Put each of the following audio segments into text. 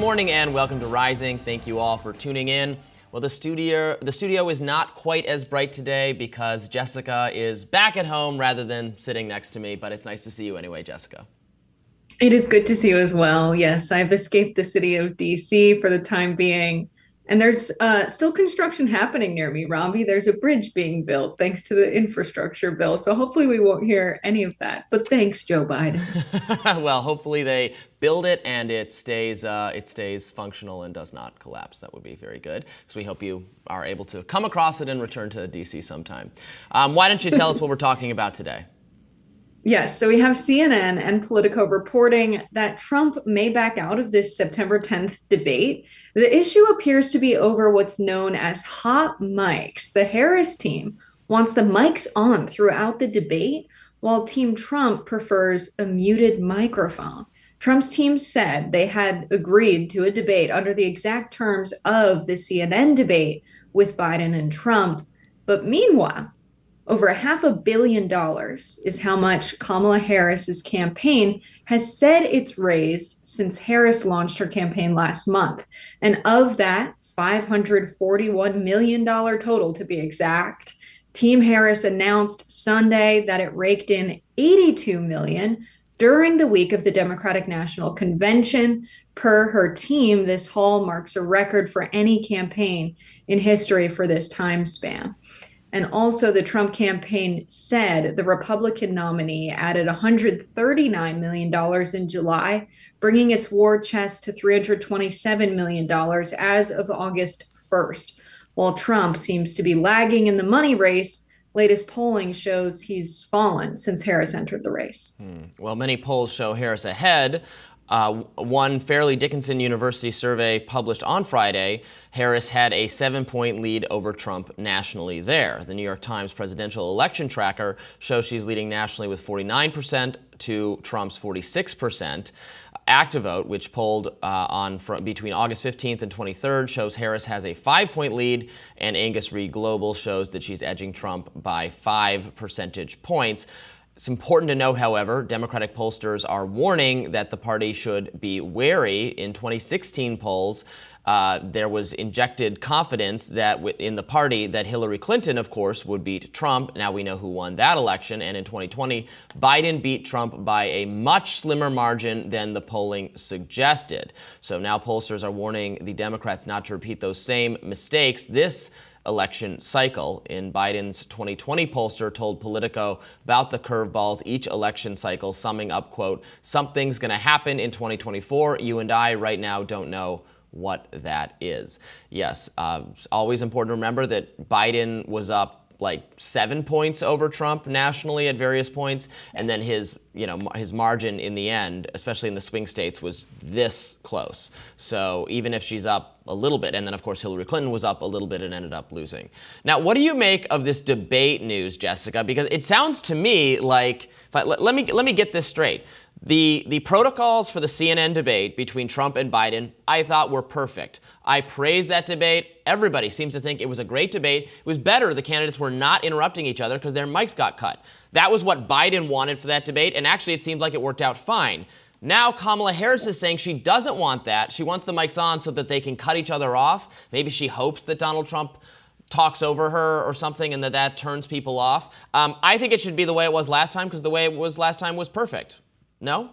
morning and welcome to Rising. Thank you all for tuning in. Well, the studio is not quite as bright today because Jessica is back at home rather than sitting next to me, but it's nice to see you anyway, Jessica. It is good to see you as well. Yes, I've escaped the city of DC for the time being. And there's still construction happening near me, Robbie. There's a bridge being built thanks to the infrastructure bill. So hopefully we won't hear any of that. But thanks, Joe Biden. Well, hopefully they build it and it stays functional and does not collapse. That would be very good. So we hope you are able to come across it and return to DC sometime. Why don't you tell us what we're talking about today? Yes, so we have CNN and Politico reporting that Trump may back out of this September 10th debate. The issue appears to be over what's known as hot mics. The Harris team wants the mics on throughout the debate, while Team Trump prefers a muted microphone. Trump's team said they had agreed to a debate under the exact terms of the CNN debate with Biden and Trump. But meanwhile, over $500 million is how much Kamala Harris's campaign has said it's raised since Harris launched her campaign last month. And of that $541 million total, to be exact, Team Harris announced Sunday that it raked in $82 million during the week of the Democratic National Convention. Per her team, this haul marks a record for any campaign in history for this time span. And also, the Trump campaign said the Republican nominee added $139 million in July, bringing its war chest to $327 million as of August 1st. While Trump seems to be lagging in the money race, latest polling shows he's fallen since Harris entered the race. Well, many polls show Harris ahead. One Fairleigh Dickinson University survey published on Friday, Harris had a 7-point lead over Trump nationally there. The New York Times presidential election tracker shows she's leading nationally with 49% to Trump's 46%. Activote, which polled between August 15th and 23rd, shows Harris has a 5-point lead, and Angus Reid Global shows that she's edging Trump by 5 percentage points. It's important to note, however, Democratic pollsters are warning that the party should be wary. In 2016 polls, there was injected confidence that in the party that Hillary Clinton, of course, would beat Trump. Now we know who won that election. And in 2020, Biden beat Trump by a much slimmer margin than the polling suggested. So now pollsters are warning the Democrats not to repeat those same mistakes this election cycle. In Biden's 2020 pollster told Politico about the curveballs each election cycle, summing up, quote, "Something's going to happen in 2024. You and I right now don't know what that is." Yes, it's always important to remember that Biden was up like 7 points over Trump nationally at various points, and then his margin in the end, especially in the swing states, was this close. So even if she's up a little bit, and then of course Hillary Clinton was up a little bit and ended up losing. Now, what do you make of this debate news, Jessica? Because it sounds to me like, let me get this straight. The protocols for the CNN debate between Trump and Biden, I thought were perfect. I praised that debate. Everybody seems to think it was a great debate. It was better the candidates were not interrupting each other because their mics got cut. That was what Biden wanted for that debate, and actually it seemed like it worked out fine. Now Kamala Harris is saying she doesn't want that. She wants the mics on so that they can cut each other off. Maybe she hopes that Donald Trump talks over her or something and that turns people off. I think it should be the way it was last time because the way it was last time was perfect. No?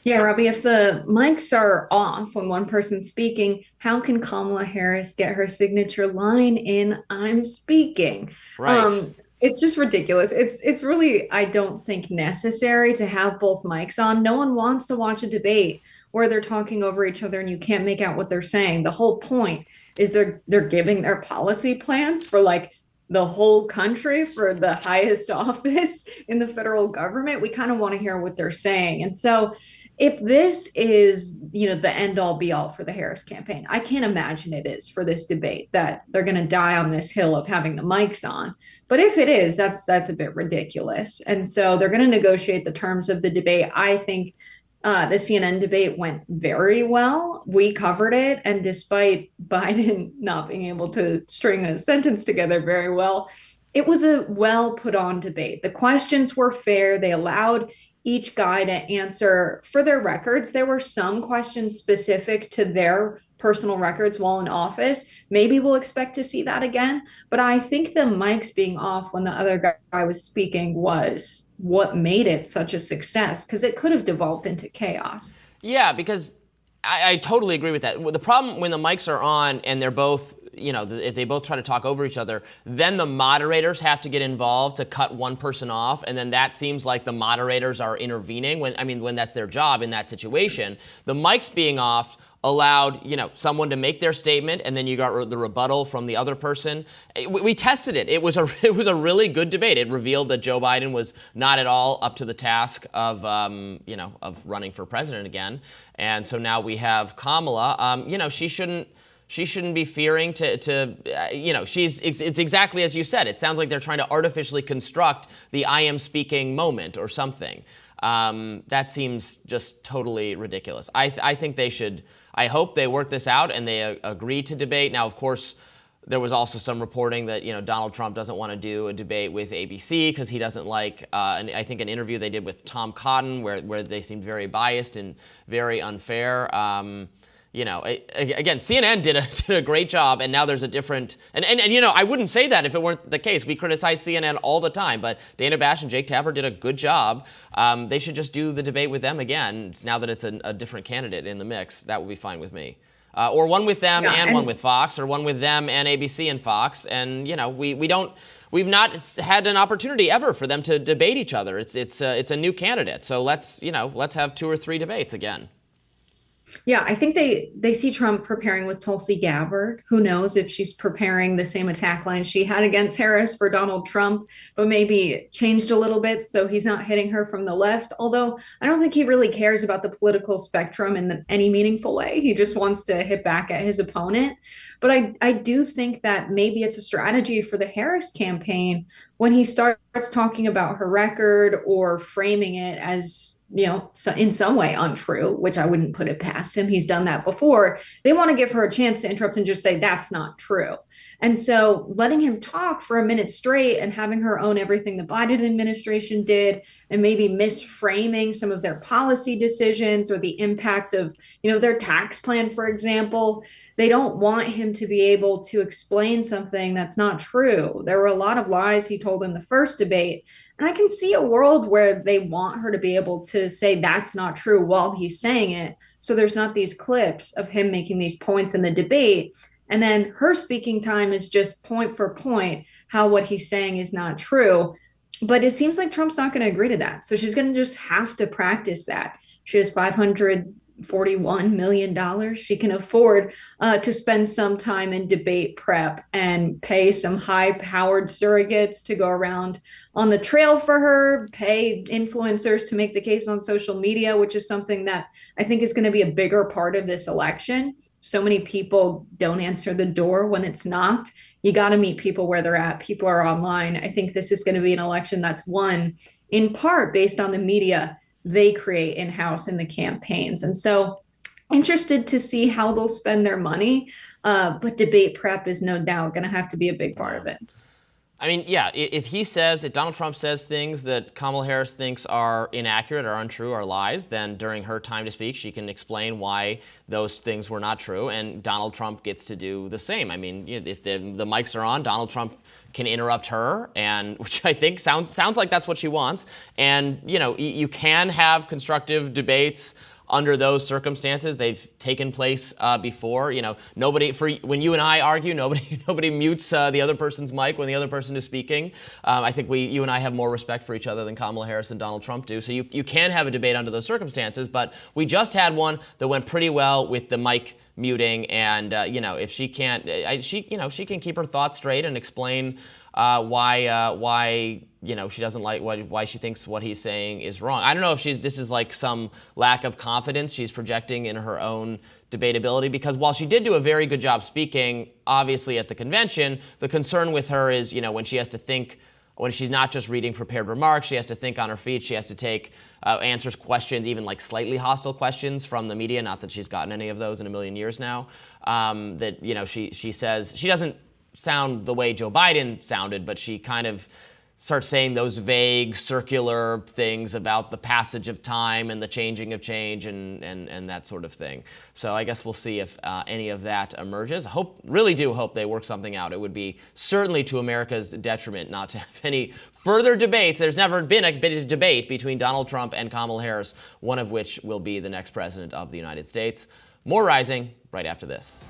Yeah, Robbie, if the mics are off when one person's speaking, how can Kamala Harris get her signature line in "I'm speaking"? Right. It's just ridiculous. It's really, I don't think, necessary to have both mics on. No one wants to watch a debate where they're talking over each other and you can't make out what they're saying. The whole point is they're giving their policy plans for like the whole country, for the highest office in the federal government. We kind of want to hear what they're saying. And so if this is, the end all be all for the Harris campaign, I can't imagine it is for this debate, that they're going to die on this hill of having the mics on. But if it is, that's a bit ridiculous. And so they're going to negotiate the terms of the debate. I think the CNN debate went very well. We covered it. And despite Biden not being able to string a sentence together very well, it was a well put on debate. The questions were fair. They allowed each guy to answer for their records. There were some questions specific to their personal records while in office. Maybe we'll expect to see that again. But I think the mics being off when the other guy was speaking was what made it such a success, because it could have devolved into chaos. Yeah, because I totally agree with that. The problem when the mics are on and they're both, if they both try to talk over each other, then the moderators have to get involved to cut one person off, and then that seems like the moderators are intervening when that's their job in that situation. The mics being off allowed, someone to make their statement, and then you got the rebuttal from the other person. We tested it. It was a really good debate. It revealed that Joe Biden was not at all up to the task of running for president again. And so now we have Kamala. She shouldn't be fearing it's exactly as you said. It sounds like they're trying to artificially construct the I am speaking moment or something. That seems just totally ridiculous. I think they should. I hope they work this out and they agree to debate. Now, of course, there was also some reporting that Donald Trump doesn't want to do a debate with ABC because he doesn't like. I think an interview they did with Tom Cotton where they seemed very biased and very unfair. Again, CNN did a great job, and now there's a different, and I wouldn't say that if it weren't the case. We criticize CNN all the time, but Dana Bash and Jake Tapper did a good job. They should just do the debate with them again, now that it's a different candidate in the mix. That would be fine with me. Or one with them and one with Fox, or one with them and ABC and Fox, and we've not had an opportunity ever for them to debate each other. It's a new candidate, so let's have 2 or 3 debates again. Yeah, I think they see Trump preparing with Tulsi Gabbard. Who knows if she's preparing the same attack line she had against Harris for Donald Trump, but maybe changed a little bit so he's not hitting her from the left. Although I don't think he really cares about the political spectrum in any meaningful way. He just wants to hit back at his opponent. But I do think that maybe it's a strategy for the Harris campaign when he starts talking about her record or framing it as in some way untrue, which I wouldn't put it past him. He's done that before. They want to give her a chance to interrupt and just say, that's not true. And so letting him talk for a minute straight and having her own everything the Biden administration did, and maybe misframing some of their policy decisions or the impact of, their tax plan, for example. They don't want him to be able to explain something that's not true. There were a lot of lies he told in the first debate. And I can see a world where they want her to be able to say that's not true while he's saying it. So there's not these clips of him making these points in the debate. And then her speaking time is just point for point how what he's saying is not true. But it seems like Trump's not going to agree to that. So she's going to just have to practice that. She has $541 million. She can afford to spend some time in debate prep and pay some high-powered surrogates to go around on the trail for her, pay influencers to make the case on social media, which is something that I think is going to be a bigger part of this election. So many people don't answer the door when it's knocked. You got to meet people where they're at. People are online. I think this is going to be an election that's won in part based on the media they create in-house in the campaigns. And so interested to see how they'll spend their money. But debate prep is no doubt going to have to be a big part of it. I mean, yeah, if Donald Trump says things that Kamala Harris thinks are inaccurate or untrue or lies, then during her time to speak, she can explain why those things were not true, and Donald Trump gets to do the same. I mean, if the mics are on, Donald Trump can interrupt her, and which I think sounds like that's what she wants. And you can have constructive debates under those circumstances. They've taken place before. When you and I argue, nobody mutes the other person's mic when the other person is speaking. I think you and I have more respect for each other than Kamala Harris and Donald Trump do. So you can have a debate under those circumstances. But we just had one that went pretty well with the mic muting, and if she can't, she can keep her thoughts straight and explain why she doesn't like why she thinks what he's saying is wrong. I don't know if this is like some lack of confidence she's projecting in her own debatability, because while she did do a very good job speaking, obviously at the convention, the concern with her is, when she has to think, when she's not just reading prepared remarks, she has to think on her feet. She has to take answers questions, even like slightly hostile questions from the media. Not that she's gotten any of those in a million years now. She says she doesn't sound the way Joe Biden sounded, but she kind of start saying those vague, circular things about the passage of time and the changing of change and that sort of thing. So I guess we'll see if any of that emerges. Really do hope they work something out. It would be certainly to America's detriment not to have any further debates. There's never been a bit of debate between Donald Trump and Kamala Harris, one of which will be the next president of the United States. More Rising right after this.